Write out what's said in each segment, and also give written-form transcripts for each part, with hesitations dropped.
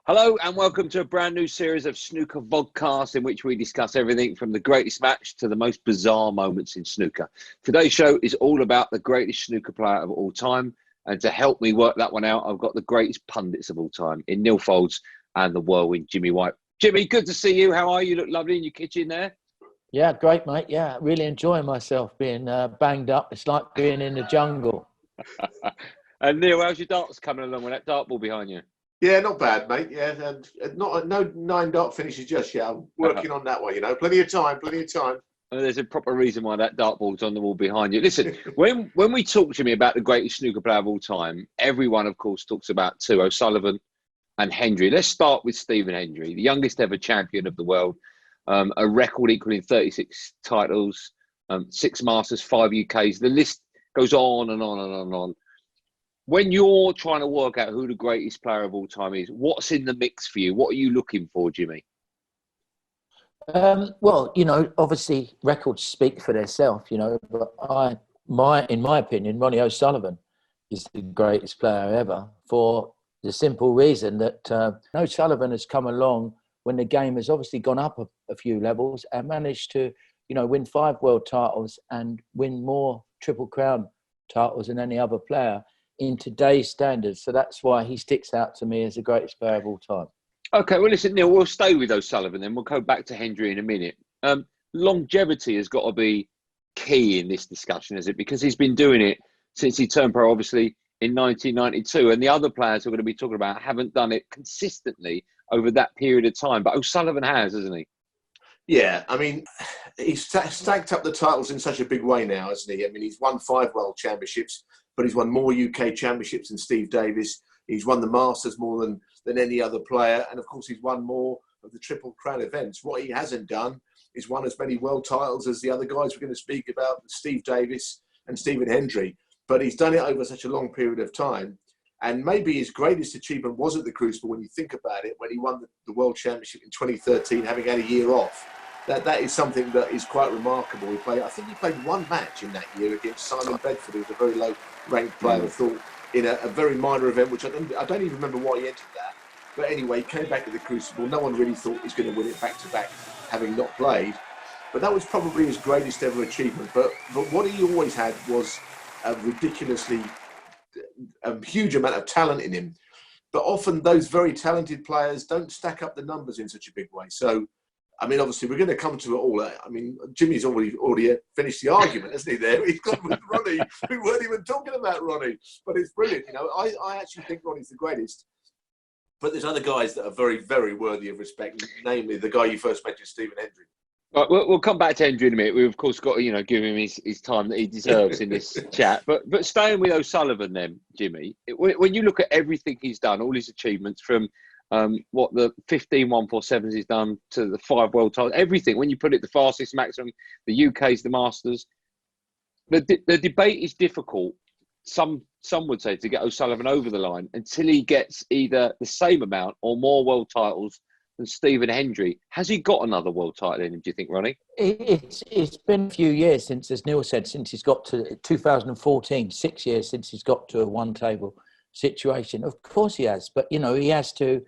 Hello and welcome to a brand new series of Snooker Vodcast in which we discuss everything from the greatest match to the most bizarre moments in snooker. Today's show is all about the greatest snooker player of all time, and to help me work that one out, I've got the greatest pundits of all time in Neil Foulds and the whirlwind Jimmy White. Jimmy, good to see you. How are you? You look lovely in your kitchen there. Yeah, great, mate. Yeah, really enjoying myself being banged up. It's like being in the jungle. And Neil, how's your darts coming along with that dart ball behind you? Yeah, not bad, mate. Yeah, and no 9-dart finishes just yet. I'm working on that one, Plenty of time. There's a proper reason why that dartboard's on the wall behind you. Listen, when we talk to me about the greatest snooker player of all time, everyone, of course, talks about two, O'Sullivan and Hendry. Let's start with Stephen Hendry, the youngest ever champion of the world, a record equaling 36 titles, 6 Masters, 5 UKs. The list goes on and on and on and on. When you're trying to work out who the greatest player of all time is, what's in the mix for you? What are you looking for, Jimmy? Well, obviously records speak for themselves, but in my opinion, Ronnie O'Sullivan is the greatest player ever for the simple reason that O'Sullivan has come along when the game has obviously gone up a few levels and managed to, win 5 world titles and win more Triple Crown titles than any other player in today's standards. So that's why he sticks out to me as the greatest player of all time. Okay, well, listen, Neil, we'll stay with O'Sullivan then. We'll go back to Hendry in a minute. Longevity has got to be key in this discussion, is it? Because he's been doing it since he turned pro, obviously, in 1992. And the other players we're going to be talking about haven't done it consistently over that period of time. But O'Sullivan has, hasn't he? Yeah, I mean, he's stacked up the titles in such a big way now, hasn't he? I mean, he's won 5 World Championships, but he's won more UK Championships than Steve Davis. He's won the Masters more than any other player. And, of course, he's won more of the Triple Crown events. What he hasn't done is won as many world titles as the other guys we're going to speak about, Steve Davis and Stephen Hendry. But he's done it over such a long period of time. And maybe his greatest achievement was at the Crucible when you think about it, when he won the World Championship in 2013, having had a year off. That is something that is quite remarkable. I think he played 1 match in that year against Simon Bedford, who was a very low-ranked player, I thought, in a very minor event, which I don't even remember why he entered that. But anyway, he came back to the Crucible. No one really thought he was going to win it back-to-back, having not played. But that was probably his greatest ever achievement. But what he always had was a huge amount of talent in him. But often those very talented players don't stack up the numbers in such a big way. So, I mean, obviously, we're going to come to it all. I mean, Jimmy's already finished the argument, hasn't he, there? He's gone with Ronnie. We weren't even talking about Ronnie. But it's brilliant. I actually think Ronnie's the greatest. But there's other guys that are very, very worthy of respect, namely the guy you first mentioned, Stephen Hendry. Right, we'll come back to Hendry in a minute. We've, of course, got to, give him his time that he deserves in this chat. But staying with O'Sullivan then, Jimmy, when you look at everything he's done, all his achievements from the 15 147s he's done to the 5 world titles, everything, when you put it the fastest maximum, the UK's, the Masters, the debate is difficult. Some would say to get O'Sullivan over the line until he gets either the same amount or more world titles than Stephen Hendry. Has he got another world title in him, do you think, Ronnie? It's been a few years since, as Neil said, since he's got to 2014, 6 years since he's got to a one-table situation. Of course he has, but, he has to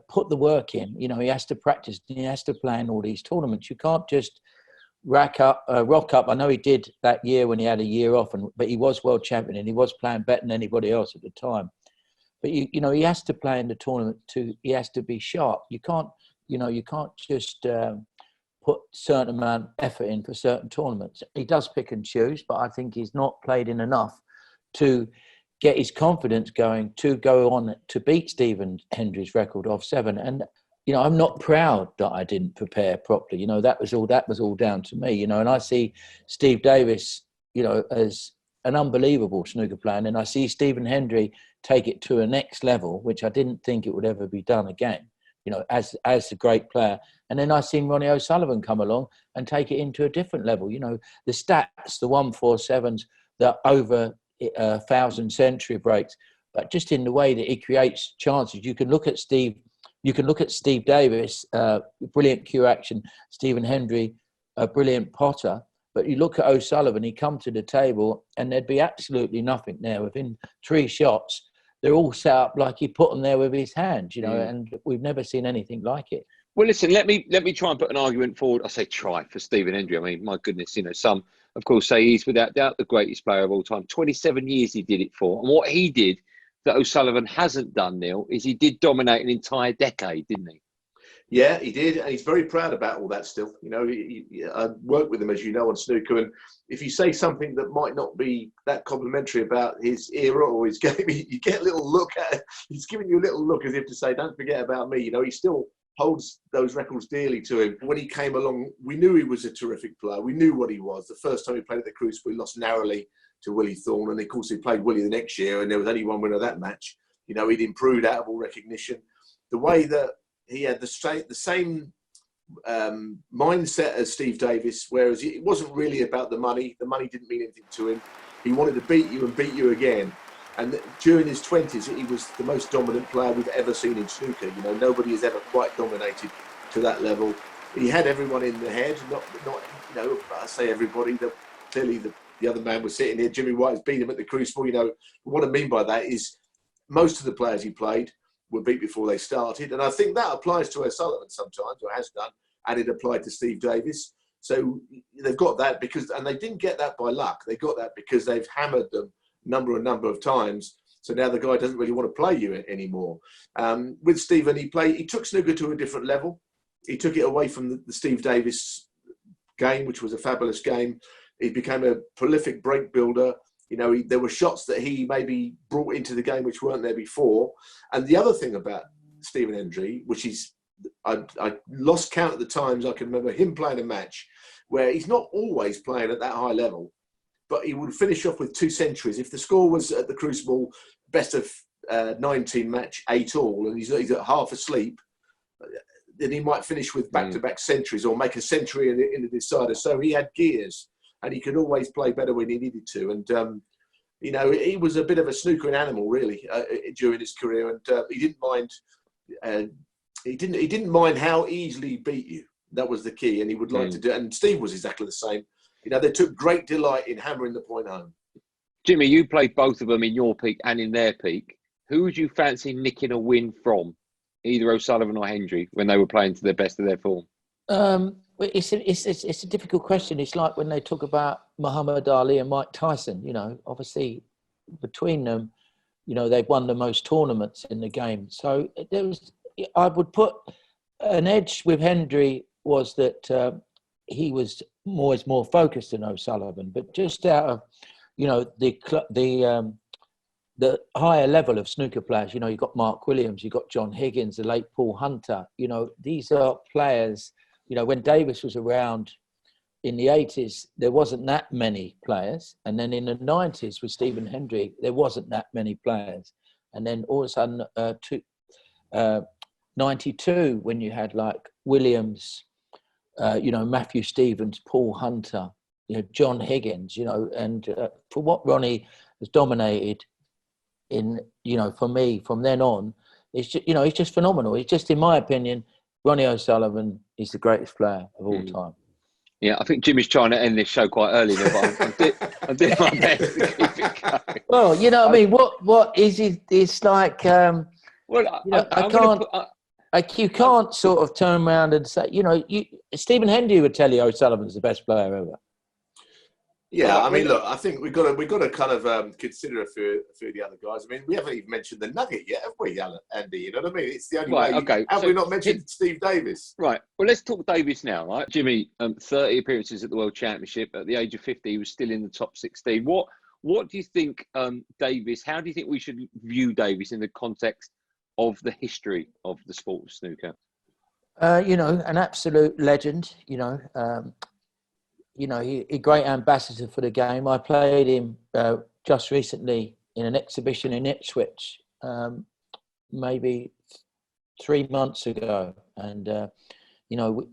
put the work in. He has to practice. He has to play in all these tournaments. You can't just rock up. I know he did that year when he had a year off, but he was world champion and he was playing better than anybody else at the time. But he has to play in the tournament too. He has to be sharp. You can't just put certain amount of effort in for certain tournaments. He does pick and choose, but I think he's not played in enough to get his confidence going to go on to beat Stephen Hendry's record of 7. And I'm not proud that I didn't prepare properly. That was all down to me. And I see Steve Davis, as an unbelievable snooker player, and I see Stephen Hendry take it to a next level, which I didn't think it would ever be done again. As a great player. And then I seen Ronnie O'Sullivan come along and take it into a different level. The stats, the 147s, the over 1,000 century breaks, but just in the way that he creates chances. You can look at Steve Davis, brilliant cue action, Stephen Hendry, a brilliant potter. But you look at O'Sullivan, he come to the table and there'd be absolutely nothing there. Within 3 shots, they're all set up like he put them there with his hands, and we've never seen anything like it. Well, listen, let me try and put an argument forward. I say try for Stephen Hendry. I mean, my goodness, some, of course, say he's without doubt the greatest player of all time. 27 years he did it for. And what he did that O'Sullivan hasn't done, Neil, is he did dominate an entire decade, didn't he? Yeah, he did. And he's very proud about all that still. I worked with him, as you know, on snooker. And if you say something that might not be that complimentary about his era or his game, you get a little look at it. He's giving you a little look as if to say, don't forget about me. He still holds those records dearly to him. When he came along, we knew he was a terrific player. We knew what he was. The first time he played at the Crucible, he lost narrowly to Willie Thorne. And of course, he played Willie the next year, and there was only one winner of that match. He'd improved out of all recognition. The way that he had the same mindset as Steve Davis, whereas it wasn't really about the money. The money didn't mean anything to him. He wanted to beat you and beat you again. And during his 20s, he was the most dominant player we've ever seen in snooker. Nobody has ever quite dominated to that level. He had everyone in the head. Not I say everybody. Clearly, the other man was sitting here. Jimmy White has beat him at the Crucible. What I mean by that is most of the players he played were beat before they started. And I think that applies to O'Sullivan sometimes, or has done, and it applied to Steve Davis. So they've got that and they didn't get that by luck. They got that because they've hammered them number of times. So now the guy doesn't really want to play you anymore. With Stephen, he took snooker to a different level. He took it away from the Steve Davis game, which was a fabulous game. He became a prolific break builder. There were shots that he maybe brought into the game which weren't there before. And the other thing about Stephen Hendry, which is, I lost count of the times I can remember him playing a match where he's not always playing at that high level, but he would finish off with 2 centuries. If the score was at the Crucible, best of 19 match, 8 all, and he's at half asleep, then he might finish with back-to-back centuries or make a century in the decider. So he had gears, and he could always play better when he needed to. And, he was a bit of a snookering animal, really, during his career. And he didn't mind. He didn't mind how easily he beat you. That was the key, and he would like to do it. And Steve was exactly the same. They took great delight in hammering the point home. Jimmy, you played both of them in your peak and in their peak. Who would you fancy nicking a win from, either O'Sullivan or Hendry, when they were playing to the best of their form? It's a difficult question. It's like when they talk about Muhammad Ali and Mike Tyson. Obviously between them, they've won the most tournaments in the game. So I would put an edge with Hendry was that he was more focused than O'Sullivan, but just out of the higher level of snooker players, you've got Mark Williams, you've got John Higgins, the late Paul Hunter. These are players. When Davis was around in the 80s, there wasn't that many players, and then in the 90s with Stephen Hendry, there wasn't that many players, and then all of a sudden, 92 when you had like Williams. Matthew Stevens, Paul Hunter, John Higgins, and for what Ronnie has dominated in, for me from then on, it's just, it's just phenomenal. It's just, in my opinion, Ronnie O'Sullivan is the greatest player of all time. Yeah, I think Jimmy's trying to end this show quite early, but I'm doing my best to keep it going. Well, I mean, what is it? It's like, you can't sort of turn around and say, Stephen Hendry would tell you O'Sullivan's the best player ever. Yeah, I mean, look, I think we've got to kind of consider a few of the other guys. I mean, we haven't even mentioned the Nugget yet, have we, Andy? You know what I mean? It's the only way. Okay. Have we not mentioned Steve Davis? Right. Well, let's talk Davis now, right? Jimmy, 30 appearances at the World Championship. At the age of 50, he was still in the top 16. What do you think, Davis, how do you think we should view Davis in the context of the history of the sport of snooker? An absolute legend, he's a great ambassador for the game. I played him just recently in an exhibition in Ipswich, maybe 3 months ago. And,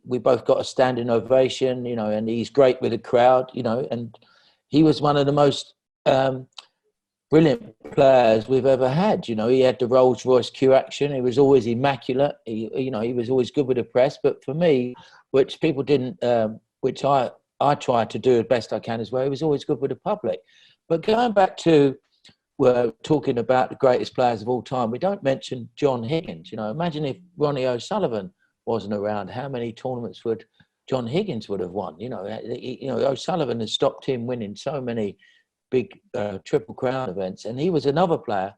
we both got a standing ovation, and he's great with the crowd, and he was one of the most brilliant players we've ever had. He had the Rolls Royce Q action. He was always immaculate. He was always good with the press. But for me, which people didn't, which I tried to do as best I can as well, he was always good with the public. But going back to we're talking about the greatest players of all time, we don't mention John Higgins. Imagine if Ronnie O'Sullivan wasn't around, how many tournaments would John Higgins would have won? O'Sullivan has stopped him winning so many big Triple Crown events, and he was another player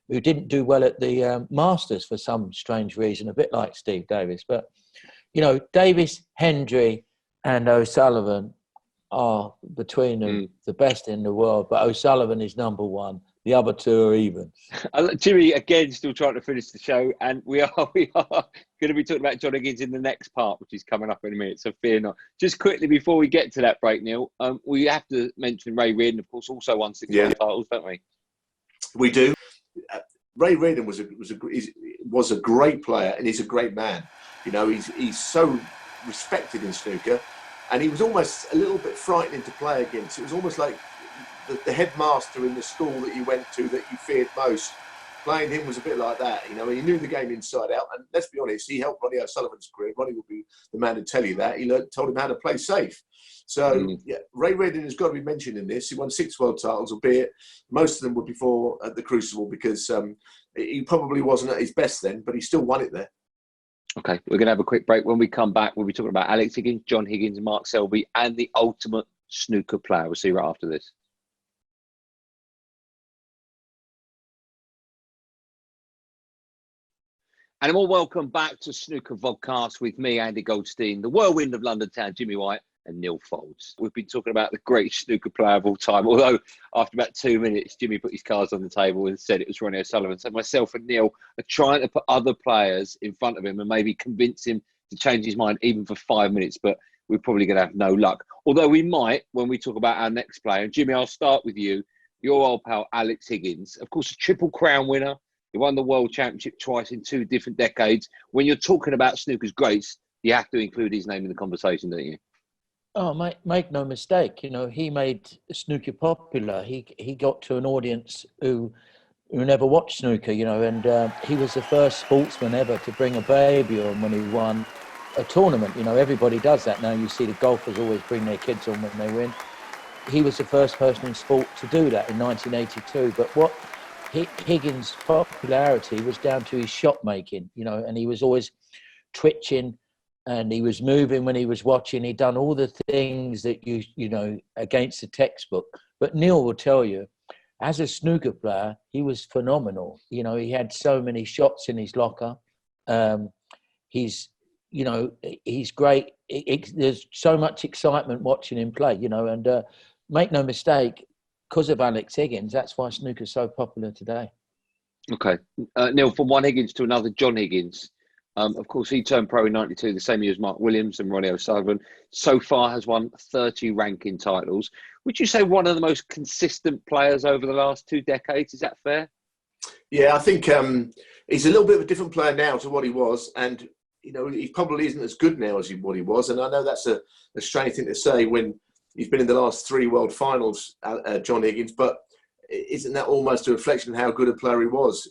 who didn't do well at the Masters for some strange reason, a bit like Steve Davis. But Davis, Hendry, and O'Sullivan are between them the best in the world, but O'Sullivan is number one. The other two are even. Jimmy, again, still trying to finish the show, and we are going to be talking about John Higgins in the next part, which is coming up in a minute, so fear not. Just quickly, before we get to that break, Neil, we have to mention Ray Reardon, of course, also won 6 titles, don't we? We do. Ray Reardon was a great player, and he's a great man. He's so respected in snooker, and he was almost a little bit frightening to play against. It was almost like the headmaster in the school that you went to that you feared most. Playing him was a bit like that. He knew the game inside out. And let's be honest, he helped Ronnie O'Sullivan's career. Ronnie would be the man to tell you that. He told him how to play safe. So, Ray Reardon has got to be mentioned in this. He won 6 world titles, albeit most of them were before the Crucible, because he probably wasn't at his best then, but he still won it there. Okay, we're going to have a quick break. When we come back, we'll be talking about Alex Higgins, John Higgins, Mark Selby, and the ultimate snooker player. We'll see you right after this. And a welcome back to Snooker Vodcast with me, Andy Goldstein, the whirlwind of London town, Jimmy White, and Neil Folds. We've been talking about the greatest snooker player of all time, although after about 2 minutes, Jimmy put his cards on the table and said it was Ronnie O'Sullivan. So myself and Neil are trying to put other players in front of him and maybe convince him to change his mind even for 5 minutes, but we're probably going to have no luck. Although we might when we talk about our next player. And Jimmy, I'll start with you. Your old pal, Alex Higgins, of course, a Triple Crown winner. He won the World Championship twice in 2 different decades. When you're talking about snooker's greats, you have to include his name in the conversation, don't you? Oh, make no mistake. He made snooker popular. He got to an audience who never watched snooker, and he was the first sportsman ever to bring a baby on when he won a tournament. Everybody does that now. You see the golfers always bring their kids on when they win. He was the first person in sport to do that in 1982. But what Higgins' popularity was down to his shot making, and he was always twitching and he was moving when he was watching. He'd done all the things that you against the textbook. But Neil will tell you, as a snooker player, he was phenomenal. He had so many shots in his locker. He's great. There's so much excitement watching him play, and make no mistake, because of Alex Higgins, that's why snooker's so popular today. Okay. Neil, from one Higgins to another, John Higgins. Of course, he turned pro in 92, the same year as Mark Williams and Ronnie O'Sullivan. So far has won 30 ranking titles. Would you say one of the most consistent players over the last 2 decades? Is that fair? Yeah, I think he's a little bit of a different player now to what he was. And, he probably isn't as good now as what he was. And I know that's a strange thing to say when he's been in the last 3 world finals, John Higgins, but isn't that almost a reflection of how good a player he was?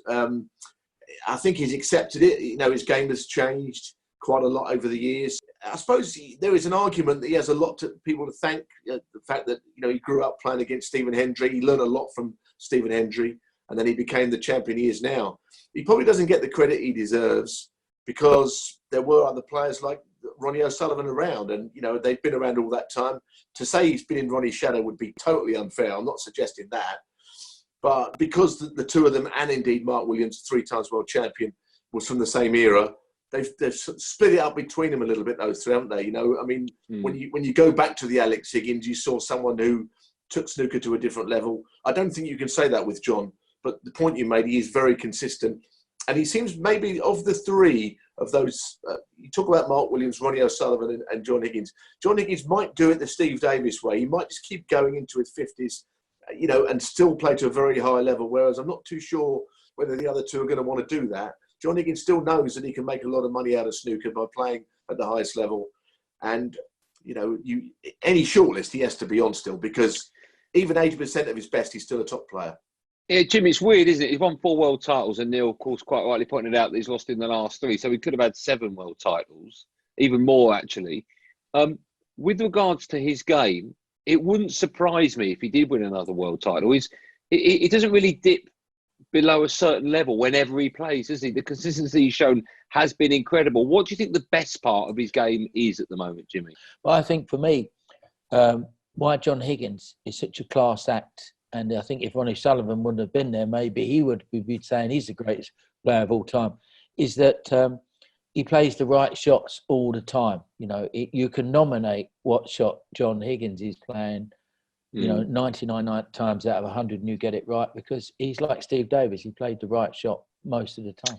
I think he's accepted it. His game has changed quite a lot over the years. I suppose there is an argument that he has a lot to people to thank. The fact that, he grew up playing against Stephen Hendry. He learned a lot from Stephen Hendry, and then he became the champion he is now. He probably doesn't get the credit he deserves because there were other players like Ronnie O'Sullivan around, and they've been around all that time. To say he's been in Ronnie's shadow would be totally unfair. I'm not suggesting that, but because the 2 of them, and indeed Mark Williams, 3 times world champion, was from the same era, they've split it up between them a little bit. Those 3, haven't they? When you go back to the Alex Higgins, you saw someone who took snooker to a different level. I don't think you can say that with John, but the point you made, he is very consistent. And he seems maybe of the 3 of those, you talk about Mark Williams, Ronnie O'Sullivan and John Higgins. John Higgins might do it the Steve Davis way. He might just keep going into his 50s, and still play to a very high level, whereas I'm not too sure whether the other 2 are going to want to do that. John Higgins still knows that he can make a lot of money out of snooker by playing at the highest level. And, any shortlist he has to be on still, because even 80% of his best, he's still a top player. Yeah, Jim, it's weird, isn't it? He's won 4 world titles, and Neil, of course, quite rightly pointed out that he's lost in the last 3. So he could have had 7 world titles, even more, actually. With regards to his game, it wouldn't surprise me if he did win another world title. He doesn't really dip below a certain level whenever he plays, does he? The consistency he's shown has been incredible. What do you think the best part of his game is at the moment, Jimmy? Well, I think for me, why John Higgins is such a class act, and I think if Ronnie Sullivan wouldn't have been there, maybe he would be saying he's the greatest player of all time, is that he plays the right shots all the time. You know, you can nominate what shot John Higgins is playing, 99 times out of 100, and you get it right, because he's like Steve Davis. He played the right shot most of the time.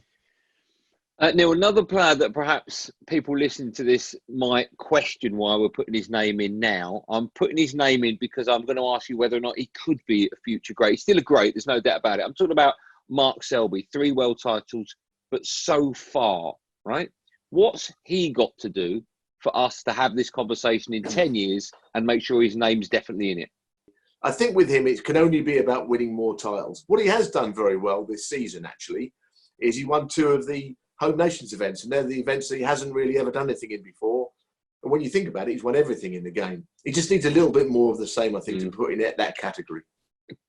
Neil, another player that perhaps people listening to this might question why we're putting his name in now. I'm putting his name in because I'm going to ask you whether or not he could be a future great. He's still a great, there's no doubt about it. I'm talking about Mark Selby, 3 world titles, but so far, right? What's he got to do for us to have this conversation in 10 years and make sure his name's definitely in it? I think with him, it can only be about winning more titles. What he has done very well this season, actually, is he won 2 of the Home Nations events, and they're the events that he hasn't really ever done anything in before. And when you think about it, he's won everything in the game. He just needs a little bit more of the same, I think, to put in that category.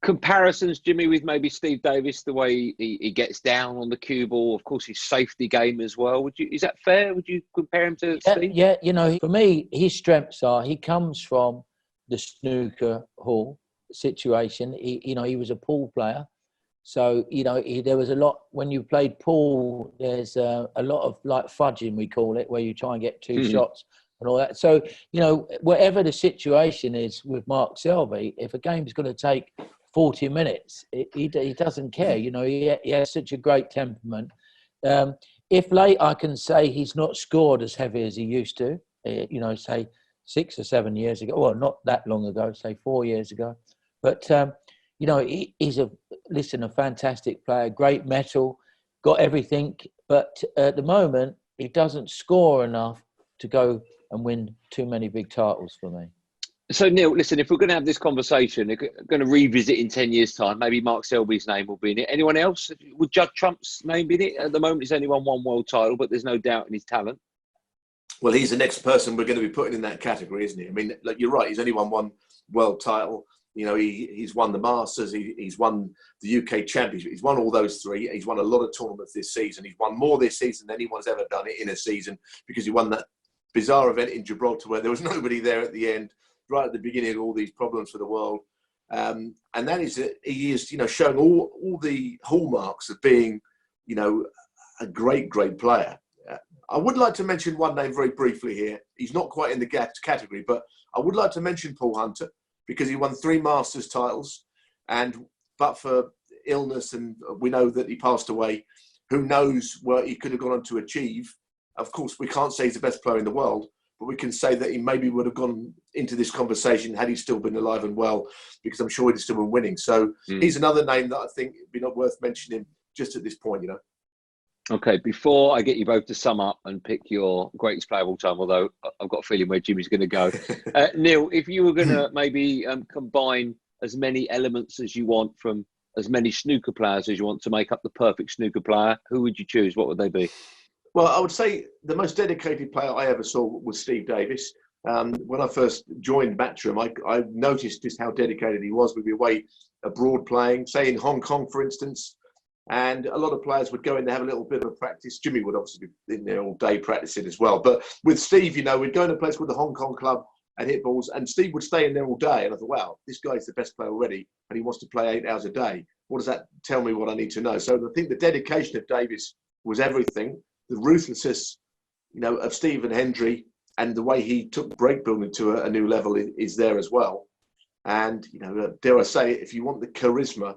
Comparisons, Jimmy, with maybe Steve Davis, the way he gets down on the cue ball, of course, his safety game as well. Is that fair? Would you compare him to Steve? Yeah, for me, his strengths are he comes from the snooker hall situation. He was a pool player. So, there was a lot, when you played pool, there's a lot of like fudging, we call it, where you try and get 2 shots and all that. So, whatever the situation is with Mark Selby, if a game's going to take 40 minutes, he doesn't care. He has such a great temperament. If late, I can say he's not scored as heavy as he used to, say 6 or 7 years ago. Well, not that long ago, say 4 years ago. But, he's a fantastic player, great metal, got everything. But at the moment, he doesn't score enough to go and win too many big titles for me. So, Neil, listen, if we're going to have this conversation, we're going to revisit in 10 years' time, maybe Mark Selby's name will be in it. Anyone else? Would Judd Trump's name be in it? At the moment, he's only won 1 world title, but there's no doubt in his talent. Well, he's the next person we're going to be putting in that category, isn't he? I mean, you're right, he's only won 1 world title. He's won the Masters, he's won the UK Championship, he's won all those 3. He's won a lot of tournaments this season. He's won more this season than anyone's ever done it in a season, because he won that bizarre event in Gibraltar where there was nobody there at the end, right at the beginning of all these problems for the world. And that is, he is, showing all the hallmarks of being, a great, great player. I would like to mention one name very briefly here. He's not quite in the category, but I would like to mention Paul Hunter, because he won 3 Masters titles, but for illness, and we know that he passed away, who knows what he could have gone on to achieve. Of course, we can't say he's the best player in the world, but we can say that he maybe would have gone into this conversation had he still been alive and well, because I'm sure he'd still been winning. So he's another name that I think would be not worth mentioning just at this point, Okay, before I get you both to sum up and pick your greatest player of all time, although I've got a feeling where Jimmy's going to go. Neil, if you were going to maybe combine as many elements as you want from as many snooker players as you want to make up the perfect snooker player, who would you choose? What would they be? Well, I would say the most dedicated player I ever saw was Steve Davis. When I first joined Matchroom, I noticed just how dedicated he was. We'd be away abroad playing, say in Hong Kong, for instance. And a lot of players would go in there, have a little bit of a practice. Jimmy would obviously be in there all day practicing as well. But with Steve, we'd go in a place called the Hong Kong Club and hit balls, and Steve would stay in there all day. And I thought, wow, this guy's the best player already, and he wants to play 8 hours a day. What does that tell me what I need to know? So I think the dedication of Davis was everything. The ruthlessness, of Steve and Hendry, and the way he took break building to a new level is there as well. And, dare I say it, if you want the charisma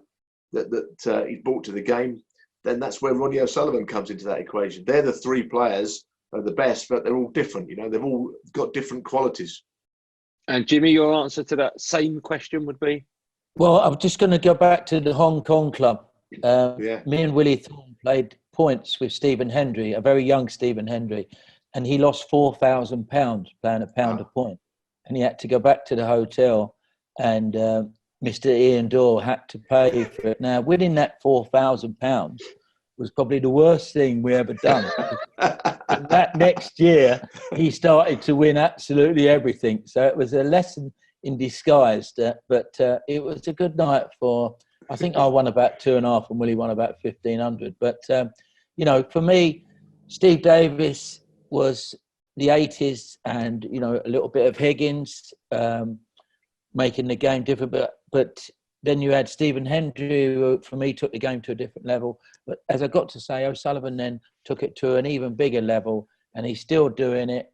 that he brought to the game, then that's where Ronnie O'Sullivan comes into that equation. They're the 3 players are the best, but they're all different. They've all got different qualities. And Jimmy, your answer to that same question would be? Well, I'm just going to go back to the Hong Kong club. Me and Willie Thorne played points with Stephen Hendry, a very young Stephen Hendry, and he lost £4,000 playing a pound a point. And he had to go back to the hotel, and Mr. Ian Dorr had to pay for it. Now, winning that £4,000 was probably the worst thing we ever done. And that next year, he started to win absolutely everything. So it was a lesson in disguise, but it was a good night for I think I won about 2.5 and Willie won about 1,500. But, you know, for me, Steve Davis was the 80s and, you know, a little bit of Higgins making the game different. But then you had Stephen Hendry, who for me took the game to a different level. But as I got to say, O'Sullivan then took it to an even bigger level, and he's still doing it.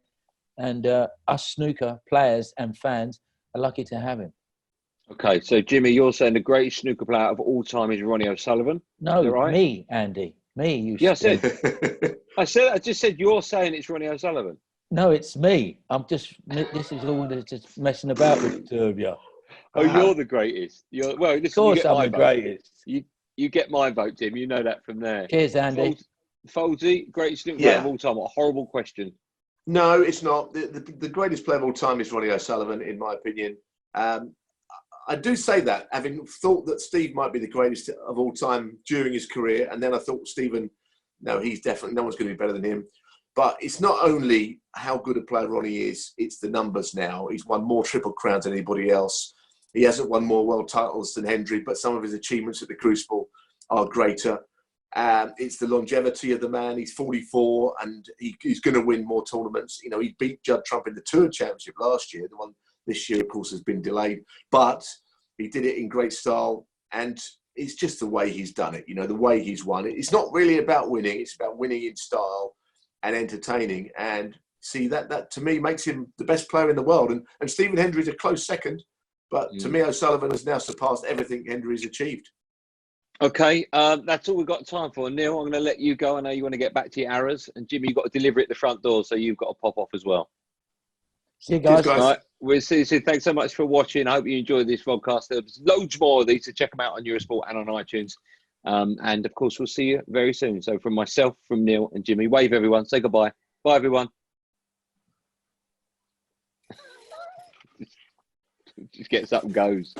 And us snooker players and fans are lucky to have him. Okay, so Jimmy, you're saying the greatest snooker player of all time is Ronnie O'Sullivan? No, right? Me, Andy. Me, you Yeah, said. I just said you're saying it's Ronnie O'Sullivan. No, it's me. This is all just messing about with the two of you. Oh, you're the greatest. Listen, of course, you get I'm my the vote. Greatest. You get my vote, Jim. You know that from there. Cheers, Andy. Foldsy, greatest snooker player of all time. What a horrible question. No, it's not. The greatest player of all time is Ronnie O'Sullivan, in my opinion. I do say that, having thought that Steve might be the greatest of all time during his career, and then I thought Stephen, no, he's definitely, no one's going to be better than him. But it's not only how good a player Ronnie is, it's the numbers now. He's won more Triple Crowns than anybody else. He hasn't won more world titles than Hendry, but some of his achievements at the Crucible are greater. It's the longevity of the man. He's 44 and he's going to win more tournaments. You know, he beat Judd Trump in the Tour Championship last year. The one this year, of course, has been delayed. But he did it in great style. And it's just the way he's done it, you know, the way he's won it. It's not really about winning. It's about winning in style and entertaining. And see, that to me makes him the best player in the world. And Stephen Hendry is a close second. But to me, O'Sullivan has now surpassed everything Hendry's achieved. Okay, that's all we've got time for. Neil, I'm going to let you go. I know you want to get back to your arrows. And Jimmy, you've got to deliver it at the front door, so you've got to pop off as well. See you guys. Cheers, guys. All right, we'll see you soon. Thanks so much for watching. I hope you enjoyed this podcast. There's loads more of these, so check them out on Eurosport and on iTunes. And, of course, we'll see you very soon. So from myself, from Neil and Jimmy, wave everyone. Say goodbye. Bye, everyone. Just gets up and goes.